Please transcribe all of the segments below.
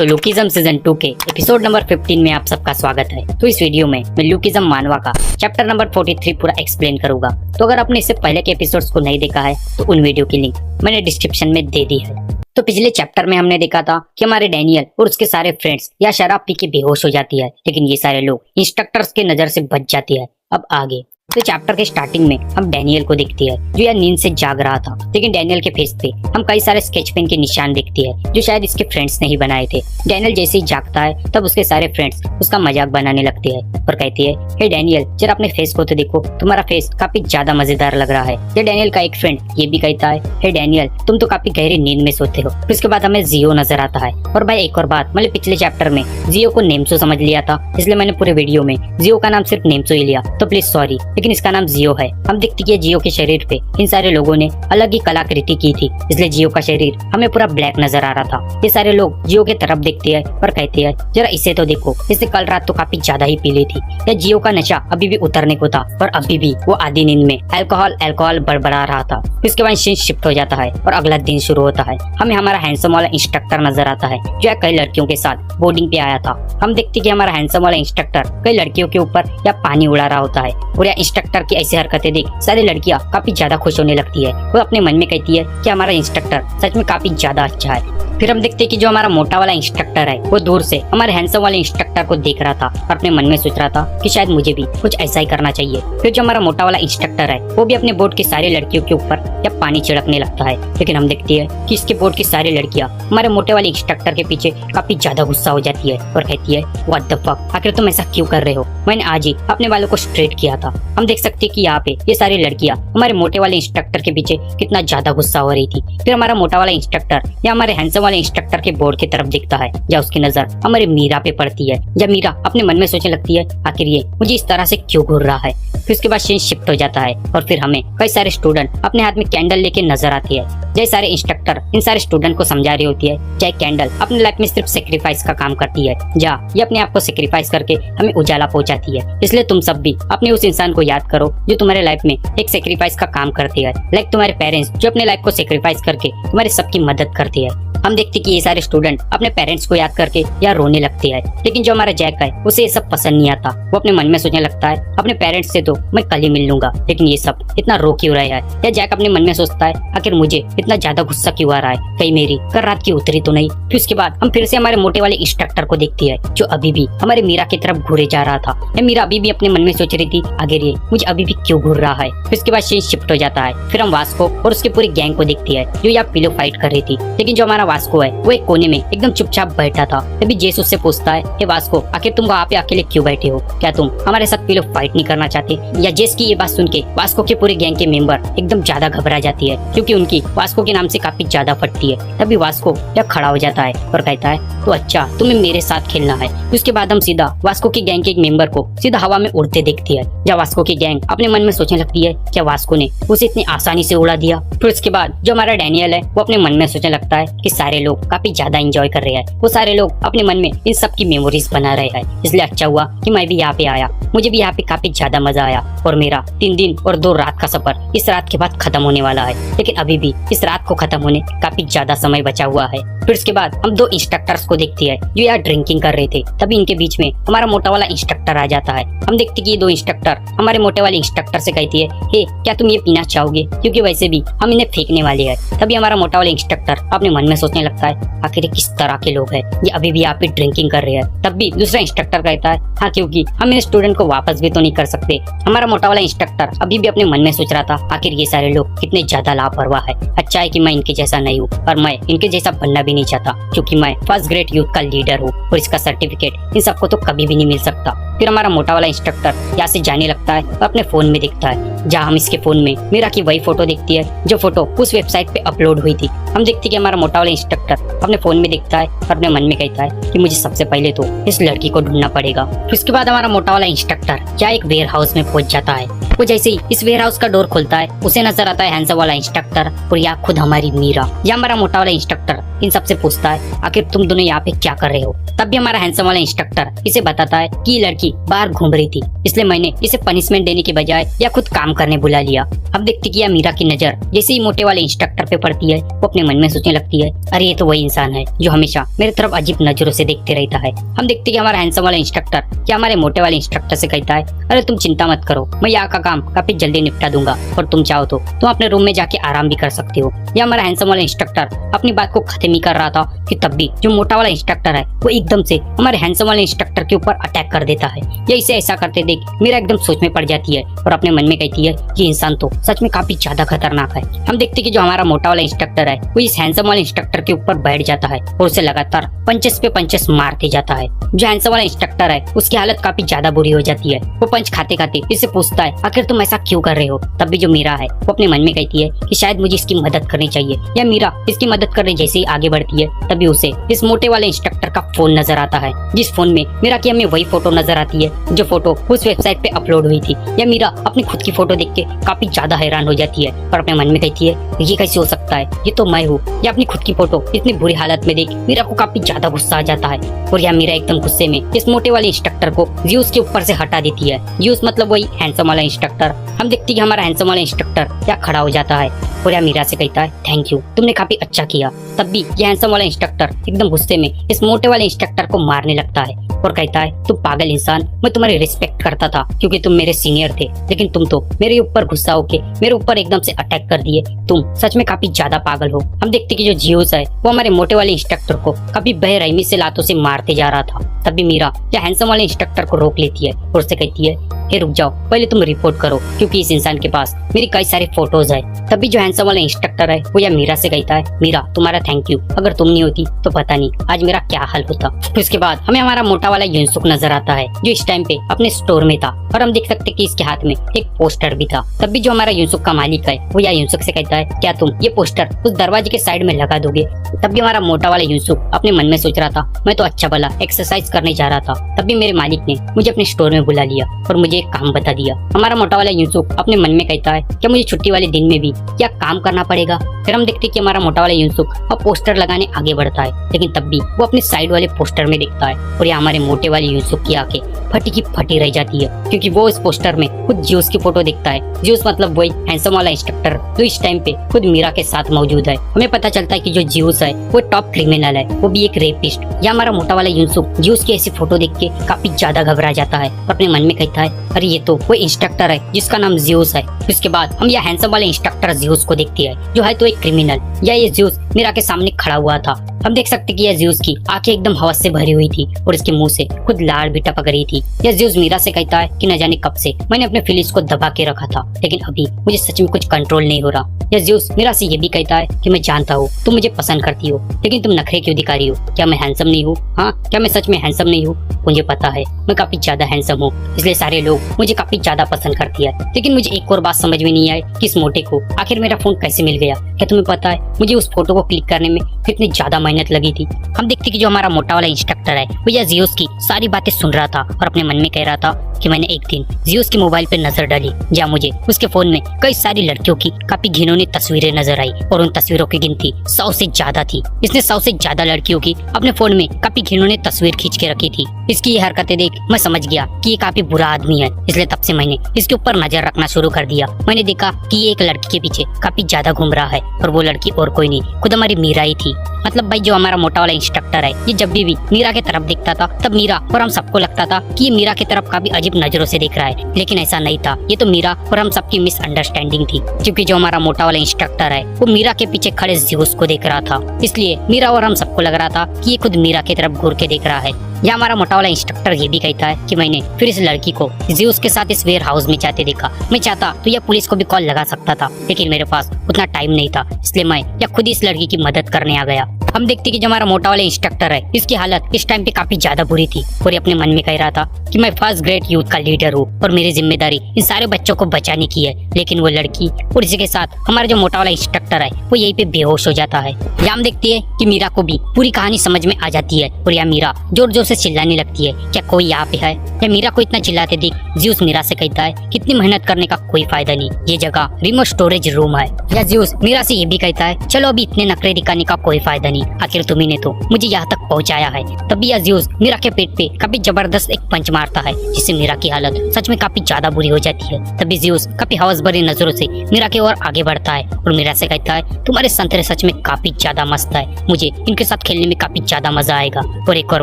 तो lookism season 2 के episode number 15 में आप सबका स्वागत है। तो इस वीडियो में मैं लुकिज्म मानवा का चैप्टर नंबर 43 पूरा एक्सप्लेन करूंगा। तो अगर आपने इससे पहले के एपिसोड्स को नहीं देखा है तो उन वीडियो की लिंक मैंने डिस्क्रिप्शन में दे दी है। तो पिछले चैप्टर में हमने देखा था कि हमारे डैनियल और उसके सारे फ्रेंड्स या शराब पी के बेहोश हो जाती है, लेकिन ये सारे लोग इंस्ट्रक्टर्स के नजर से बच जाती है। अब आगे तो चैप्टर के स्टार्टिंग में हम डैनियल को देखती है जो यार नींद से जाग रहा था, लेकिन डैनियल के फेस पे हम कई सारे स्केच पेन के निशान देखती है जो शायद इसके फ्रेंड्स ने ही बनाए थे। डैनियल जैसे ही जागता है तब उसके सारे फ्रेंड्स उसका मजाक बनाने लगते हैं और कहती है, हे डैनियल जरा अपने फेस को तो देखो, तुम्हारा फेस काफी ज्यादा मजेदार लग रहा है। ये डैनियल का एक फ्रेंड ये भी कहता है, हे डैनियल तुम तो काफी गहरी नींद में सोते हो। फिर उसके बाद हमें जियो नजर आता है। और भाई एक और बात, मैंने पिछले चैप्टर में जियो को नेम्सो समझ लिया था, इसलिए मैंने पूरे वीडियो में जियो का नाम सिर्फ नेम्सो ही लिया, तो प्लीज सॉरी, लेकिन इसका नाम जियो है। हम देखते कि जियो के शरीर पे इन सारे लोगों ने अलग ही कलाकृति की थी, इसलिए जियो का शरीर हमें पूरा ब्लैक नजर आ रहा था। ये सारे लोग जियो की तरफ देखते हैं और कहते हैं, जरा इसे तो देखो, इसने कल रात तो काफी ज्यादा ही पी ली थी। या जियो का नशा अभी भी उतरने को था और अभी भी वो आधी नींद में अल्कोहल बड़बड़ा रहा था। इसके बाद सीन शिफ्ट हो जाता है और अगला दिन शुरू होता है। हमें हमारा हैंडसम वाला इंस्ट्रक्टर नजर आता है जो कई लड़कियों के साथ बोर्डिंग पे आया था। हम देखते कि हमारा हैंडसम वाला इंस्ट्रक्टर कई लड़कियों के ऊपर या पानी उड़ा रहा होता है और या इंस्ट्रक्टर की ऐसी हरकतें देख सारी लड़कियां काफी ज्यादा खुश होने लगती है। वो अपने मन में कहती है कि हमारा इंस्ट्रक्टर सच में काफी ज्यादा अच्छा है। फिर हम देखते हैं कि जो हमारा मोटा वाला इंस्ट्रक्टर है वो दूर से हमारे हैंडसम वाले इंस्ट्रक्टर को देख रहा था और अपने मन में सोच रहा था कि शायद मुझे भी कुछ ऐसा ही करना चाहिए। फिर जो हमारा मोटा वाला इंस्ट्रक्टर है वो भी अपने बोर्ड की सारी लड़कियों के ऊपर या पानी छिड़कने लगता है, लेकिन हम देखते हैं कि इसके बोर्ड की सारी लड़कियां हमारे मोटे वाले इंस्ट्रक्टर के पीछे काफी ज्यादा गुस्सा हो जाती है और कहती है, व्हाट द फक, आखिर तुम ऐसा क्यों कर रहे हो? मैंने आज ही अपने बालों को स्ट्रेट किया था। हम देख सकते हैं कि यहाँ पे ये सारी लड़कियां हमारे मोटे वाले इंस्ट्रक्टर के पीछे कितना ज्यादा गुस्सा हो रही थी। फिर हमारा मोटा वाला इंस्ट्रक्टर या हमारे हैंडसम वाले इंस्ट्रक्टर के बोर्ड की तरफ देखता है, या उसकी नजर हमारे मीरा पे पड़ती है। या मीरा अपने मन में सोचने लगती है, आखिर ये मुझे इस तरह से क्यों घूर रहा है। फिर उसके बाद सीन शिफ्ट हो जाता है और फिर हमें कई सारे स्टूडेंट अपने हाथ में कैंडल लेके नजर आती है। जय सारे इंस्ट्रक्टर इन सारे स्टूडेंट को समझा रही होती है, चाहे कैंडल अपने लाइफ में सिर्फ सेक्रीफाइस का काम करती है, या ये अपने आप को सेक्रीफाइस करके हमें उजाला पहुंचाती है। इसलिए तुम सब भी अपने उस इंसान को याद करो जो तुम्हारे लाइफ में एक सेक्रीफाइस का काम करती है, लाइक तुम्हारे पेरेंट्स जो अपने लाइफ को सेक्रीफाइस करके तुम्हारे सबकी मदद करती है। हम देखते कि ये सारे स्टूडेंट अपने पेरेंट्स को याद करके या रोने लगते हैं, लेकिन जो हमारा जैक है उसे ये सब पसंद नहीं आता। वो अपने मन में सोचने लगता है, अपने पेरेंट्स से तो मैं कल ही मिल लूंगा, लेकिन ये सब इतना रो क्यों रहा है। या जैक अपने मन में सोचता है, आखिर मुझे इतना ज्यादा गुस्सा क्यों आ रहा है, कहीं मेरी कल रात की उतरी तो नहीं। फिर उसके बाद हम फिर से हमारे मोटे वाले इंस्ट्रक्टर को देखती है जो अभी भी हमारे मीरा की तरफ घूरे जा रहा था। या मीरा अभी भी अपने मन में सोच रही थी, आखिर ये मुझे अभी भी क्यों घूर रहा है। फिर उसके बाद सीन शिफ्ट हो जाता है। फिर हम वास्को और उसके पूरी गैंग को देखती है जो यहाँ पिलो फाइट कर रही थी, लेकिन जो हमारा वास्को है वो एक कोने में एकदम चुपचाप बैठा था। तभी जेस उससे पूछता है, हे वास्को आखिर तुम वहाँ पे अकेले क्यों बैठे हो, क्या तुम हमारे साथ पिलो फाइट नहीं करना चाहते? या जेस की ये बात सुन के वास्को के पूरे गैंग के मेंबर एकदम ज्यादा घबरा जाती है क्योंकि उनकी वास्को के नाम से काफी ज्यादा फटती है। तभी वास्को या खड़ा हो जाता है और कहता है, तो अच्छा तुम्हें मेरे साथ खेलना है। उसके बाद हम सीधा वास्को की गैंग के एक मेंबर को सीधा हवा में उड़ते देखती है। जब वास्को की गैंग अपने मन में सोचने लगती है, क्या वास्को ने उसे इतनी आसानी से उड़ा दिया। फिर उसके बाद जो हमारा डैनियल है वो अपने मन में सोचने लगता है कि सारे लोग काफी ज्यादा एंजॉय कर रहे हैं, वो सारे लोग अपने मन में इन सब की मेमोरीज बना रहे हैं, इसलिए अच्छा हुआ कि मैं भी यहाँ पे आया। मुझे भी यहाँ पे काफी ज्यादा मजा आया और मेरा 3 दिन और 2 रात का सफर इस रात के बाद खत्म होने वाला है, लेकिन अभी भी इस रात को खत्म होने काफी ज्यादा समय बचा हुआ है। फिर उसके बाद हम 2 इंस्ट्रक्टर्स को देखती है जो यार ड्रिंकिंग कर रहे थे। तभी इनके बीच में हमारा मोटा वाला इंस्ट्रक्टर आ जाता है। हम देखते कि ये 2 इंस्ट्रक्टर हमारे मोटे वाले इंस्ट्रक्टर से कहती है, हे क्या तुम ये पीना चाहोगे, क्योंकि वैसे भी हम इन्हें फेंकने वाले हैं। तभी हमारा मोटा वाला इंस्ट्रक्टर अपने मन में सोचने लगता है, आखिर किस तरह के लोग हैं, ये अभी भी यहाँ पे ड्रिंकिंग कर रहे हैं। तब भी दूसरा इंस्ट्रक्टर कहता है, हाँ क्योंकि हम इन स्टूडेंट को वापस भी तो नहीं कर सकते। हमारा मोटा वाला इंस्ट्रक्टर अभी भी अपने मन में सोच रहा था, आखिर ये सारे लोग कितने ज्यादा लापरवाह है। अच्छा है कि मैं इनके जैसा नहीं हूँ और मैं इनके जैसा बनना भी नहीं चाहता, क्योंकि मैं फर्स्ट ग्रेड यूथ का लीडर हूँ और इसका सर्टिफिकेट इन सबको तो कभी भी नहीं मिल सकता। फिर हमारा मोटा वाला इंस्ट्रक्टर यहाँ से जाने लगता है और अपने फोन में देखता है, जहाँ हम इसके फोन में मीरा की वही फोटो देखती है जो फोटो उस वेबसाइट पे अपलोड हुई थी। हम देखते कि हमारा मोटा वाला इंस्ट्रक्टर अपने फोन में देखता है और अपने मन में कहता है कि मुझे सबसे पहले तो इस लड़की को ढूंढना पड़ेगा। फिर उसके बाद हमारा मोटा वाला इंस्ट्रक्टर क्या एक वेयर हाउस में पहुंच जाता है। वो जैसे ही इस वेयर हाउस का डोर खोलता है उसे नजर आता है हैंडसम वाला इंस्ट्रक्टर और या खुद हमारी मीरा। या हमारा मोटा वाला इंस्ट्रक्टर इन सबसे पूछता है आखिर तुम दोनों यहाँ पे क्या कर रहे हो। तब भी हमारा हैंडसम वाला इंस्ट्रक्टर इसे बताता है कि ये लड़की बाहर घूम रही थी, इसलिए मैंने इसे पनिशमेंट देने के बजाय या खुद काम करने बुला लिया। हम देखते कि मीरा की नजर जैसे ही मोटे वाले इंस्ट्रक्टर पे पड़ती है वो अपने मन में सोचने लगती है, अरे ये तो वही इंसान है जो हमेशा मेरे तरफ अजीब नजरों से देखते रहता है। हम देखते कि हमारा हैंडसम वाला इंस्ट्रक्टर क्या हमारे मोटे वाले इंस्ट्रक्टर से कहता है, अरे तुम चिंता मत करो, मैं यहाँ का काम काफी जल्दी निपटा दूंगा और तुम चाहो तो तुम अपने रूम में जाके आराम भी कर सकते हो। या हमारा हैंडसम वाला इंस्ट्रक्टर अपनी बात को खत्म ही कर रहा था कि तब भी जो मोटा वाला इंस्ट्रक्टर है वो एकदम से हमारे हैंडसम वाले इंस्ट्रक्टर के ऊपर अटैक कर देता है। या इसे ऐसा करते देख मीरा एकदम सोच में पड़ जाती है और अपने मन में कहती है ये इंसान तो सच में काफी ज्यादा खतरनाक है। हम देखते कि जो हमारा मोटा वाला इंस्ट्रक्टर है वो इस हैंडसम वाले इंस्ट्रक्टर के ऊपर बैठ जाता है और उसे लगातार पंचेस पे पंचेस मारते जाता है। जो हैंडसम वाला इंस्ट्रक्टर है उसकी हालत काफी ज्यादा बुरी हो जाती है। वो पंच खाते खाते इससे पूछता है आखिर तुम ऐसा क्यों कर रहे हो। तब भी जो मीरा है वो अपने मन में कहती है कि शायद मुझे इसकी मदद करनी चाहिए। या मीरा इसकी मदद करने जैसे ही आगे बढ़ती है तभी उसे इस मोटे वाले इंस्ट्रक्टर का फोन नजर आता है, जिस फोन में मीरा की हमें वही फोटो नजर आती है जो फोटो उस वेबसाइट पे अपलोड हुई थी। या मीरा अपनी खुद की फोटो देख के काफी ज्यादा हैरान हो जाती है और अपने मन में कहती है ये कैसे हो सकता है, ये तो मैं हूँ। या अपनी खुद की फोटो इतनी बुरी हालत में देख मीरा को काफी ज्यादा गुस्सा आ जाता है और या मीरा एकदम गुस्से में इस मोटे वाले इंस्ट्रक्टर को ज़्यूस के ऊपर से हटा देती है। ज़्यूस मतलब वही हैंडसम वाला इंस्ट्रक्टर। हम देखते हैं कि हमारा हैंडसम वाला इंस्ट्रक्टर या खड़ा हो जाता है और या मीरा से कहता है थैंक यू, तुमने काफी अच्छा किया। तब भी यह हैंडसम वाला इंस्ट्रक्टर एकदम गुस्से में इस मोटे वाले इंस्ट्रक्टर को मारने लगता है और कहता है तुम पागल इंसान, मैं तुम्हारी रिस्पेक्ट करता था क्योंकि तुम मेरे सीनियर थे, लेकिन तुम तो मेरे ऊपर गुस्सा होके मेरे ऊपर एकदम से अटैक कर दिए, तुम सच में काफी ज्यादा पागल हो। हम देखते कि जो ज़्यूस है वो हमारे मोटे वाले इंस्ट्रक्टर को काफी बेरहमी से लातों से मारते जा रहा था। तभी मीरा या हैंडसम वाले इंस्ट्रक्टर को रोक लेती है और उससे कहती है हे रुक जाओ, पहले तुम रिपोर्ट करो क्योंकि इस इंसान के पास मेरी कई सारे फोटोज है। तभी जो हैंडसम वाला इंस्ट्रक्टर है वो या मीरा से कहता है मीरा तुम्हारा थैंक यू, अगर तुम नहीं होती तो पता नहीं आज मेरा क्या हाल होता। उसके बाद हमें हमारा मोटा वाला युनसुक नजर आता है जो इस टाइम पे अपने स्टोर में था और हम देख सकते कि इसके हाथ में एक पोस्टर भी था। तब भी जो हमारा युनसुक का मालिक है वो या युनसुक से कहता है क्या तुम ये पोस्टर उस दरवाजे के साइड में लगा दोगे। तब भी हमारा मोटा वाला युनसुक अपने मन में सोच रहा था मैं तो अच्छा भला एक्सरसाइज करने जा रहा था। तब भी मेरे मालिक ने मुझे अपने स्टोर में बुला लिया और मुझे एक काम बता दिया। हमारा मोटा वाला युनसुक अपने मन में कहता है क्या मुझे छुट्टी वाले दिन में भी क्या काम करना पड़ेगा। फिर हम देखते कि हमारा मोटा वाला युनसुक अब पोस्टर लगाने आगे बढ़ता है, लेकिन तब भी वो अपने साइड वाले पोस्टर में देखता है और यहाँ हमारे मोटे वाले युनसुक की आंखें फटी की फटी रह जाती है क्योंकि वो इस पोस्टर में खुद ज़्यूस की फोटो देखता है। ज़्यूस मतलब वही हैंडसम वाला इंस्ट्रक्टर जो इस टाइम पे खुद मीरा के साथ मौजूद है। हमें पता चलता है कि जो ज़्यूस है वो टॉप क्रिमिनल है, वो भी एक रेपिस्ट। या हमारा मोटा वाला युनसुक ज़्यूस की ऐसी फोटो देख के काफी ज्यादा घबरा जाता है और अपने मन में कहता है अरे ये तो वो इंस्ट्रक्टर है जिसका नाम ज़्यूस है। उसके बाद हम यह हैंडसम वाले इंस्ट्रक्टर ज़्यूस को देखते हैं जो है तो एक क्रिमिनल। या ये ज़्यूस मीरा के सामने खड़ा हुआ था। हम देख सकते कि यह ज़्यूस की आंखें एकदम हवस से भरी हुई थी और इसके मुंह से खुद लाड़ भी टपक रही थी। यह ज़्यूस मीरा से कहता है कि न जाने कब से मैंने अपने फीलिंग्स को दबा के रखा था, लेकिन अभी मुझे सच में कुछ कंट्रोल नहीं हो रहा। यह ज़्यूस मीरा से ये भी कहता है कि मैं जानता हूँ तुम मुझे पसंद करती हो, लेकिन तुम नखरे क्यों दिखा रही हो। क्या मैं हैंडसम नहीं हूँ? हाँ, क्या मैं सच में हैंडसम नहीं हूँ? मुझे पता है मैं काफी ज्यादा हैंडसम हूँ, इसलिए सारे लोग मुझे काफी ज्यादा पसंद करती है। लेकिन मुझे एक और बात समझ में नहीं आई कि इस मोटे को आखिर मेरा फोन कैसे मिल गया। क्या तुम्हें पता है मुझे उस फोटो को क्लिक करने में कितनी ज्यादा मेहनत लगी थी। हम देखते कि जो हमारा मोटा वाला इंस्ट्रक्टर है वो यह ज़्यूस की सारी बातें सुन रहा था और अपने मन में कह रहा था कि मैंने एक दिन ज़्यूस के मोबाइल पे नजर डाली जहाँ मुझे उसके फोन में कई सारी लड़कियों की काफी घिनौनी तस्वीरें नजर आई और उन तस्वीरों की गिनती 100 से ज्यादा थी। इसने 100 से ज्यादा लड़कियों की अपने फोन में काफी घिनौनी तस्वीर खींच के रखी थी। इसकी ये हरकतें देख मैं समझ गया कि ये काफी बुरा आदमी है, इसलिए तब से मैंने इसके ऊपर नजर रखना शुरू कर दिया। मैंने देखा कि ये एक लड़की के पीछे काफी ज्यादा घूम रहा है और वो लड़की और कोई नहीं खुद हमारी मीरा ही थी। मतलब भाई जो हमारा मोटा वाला इंस्ट्रक्टर है ये जब भी मीरा की तरफ दिखता था तब मीरा और हम सबको लगता था कि ये मीरा की तरफ काफी अजीब नजरों से देख रहा है, लेकिन ऐसा नहीं था। ये तो मीरा और हम सबकी मिसअंडरस्टैंडिंग थी, क्योंकि जो हमारा मोटा वाला इंस्ट्रक्टर है वो मीरा के पीछे खड़े ज़्यूस को देख रहा था, इसलिए मीरा और हम सबको लग रहा था कि ये खुद मीरा की तरफ घूर के देख रहा है। या हमारा मोटा वाला इंस्ट्रक्टर ये भी कहता है कि मैंने फिर इस लड़की को ज़्यूस के साथ इस वेयर हाउस में जाते देखा। मैं चाहता तो यह पुलिस को भी कॉल लगा सकता था, लेकिन मेरे पास उतना टाइम नहीं था, इसलिए मैं या खुद इस लड़की की मदद करने आ गया। हम देखते कि जो हमारा मोटा वाला इंस्ट्रक्टर है इसकी हालत इस टाइम पे काफी ज्यादा बुरी थी और ये अपने मन में कह रहा था कि मैं फर्स्ट ग्रेड यूथ यूथ का लीडर हूँ और मेरी जिम्मेदारी इन सारे बच्चों को बचाने की है। लेकिन वो लड़की और इसी के साथ हमारा जो मोटा वाला इंस्ट्रक्टर है वो यहीं पे बेहोश हो जाता है। यहाँ हम देखते हैं कि मीरा को भी पूरी कहानी समझ में आ जाती है और यह मीरा जोर जोर से चिल्लाने लगती है, क्या कोई यहाँ पे है? या मीरा को इतना चिल्लाते देख ज़्यूस मीरा से कहता है, कितनी मेहनत करने का कोई फायदा नहीं, ये जगह रिमोट स्टोरेज रूम है। या ज़्यूस मीरा से ये भी कहता है, चलो अभी इतने नखरे दिखाने का कोई फायदा नहीं, आखिर तुम्ही ने तो मुझे यहाँ तक पहुँचाया है। तभी यह ज़्यूस मीरा के पेट पे काफी जबरदस्त एक पंच मारता है, जिससे मीरा की हालत सच में काफी ज्यादा बुरी हो जाती है। तभी ज़्यूस काफी हवस भरी नजरों से मीरा की ओर आगे बढ़ता है और मीरा से कहता है, तुम्हारे संतरे सच में काफी ज्यादा मस्त है, मुझे इनके साथ खेलने में काफी ज्यादा मजा आएगा। और एक और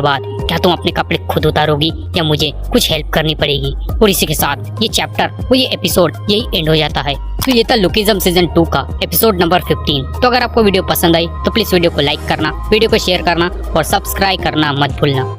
बात, क्या तुम अपने कपड़े खुद उतारोगी या मुझे कुछ हेल्प करनी पड़ेगी? और इसी के साथ ये चैप्टर वो ये एपिसोड यही एंड हो जाता है। तो ये था लुकिज्म सीजन 2 का एपिसोड नंबर 15। तो अगर आपको वीडियो पसंद आई तो प्लीज वीडियो को लाइक करना, वीडियो को शेयर करना और सब्सक्राइब करना मत भूलना।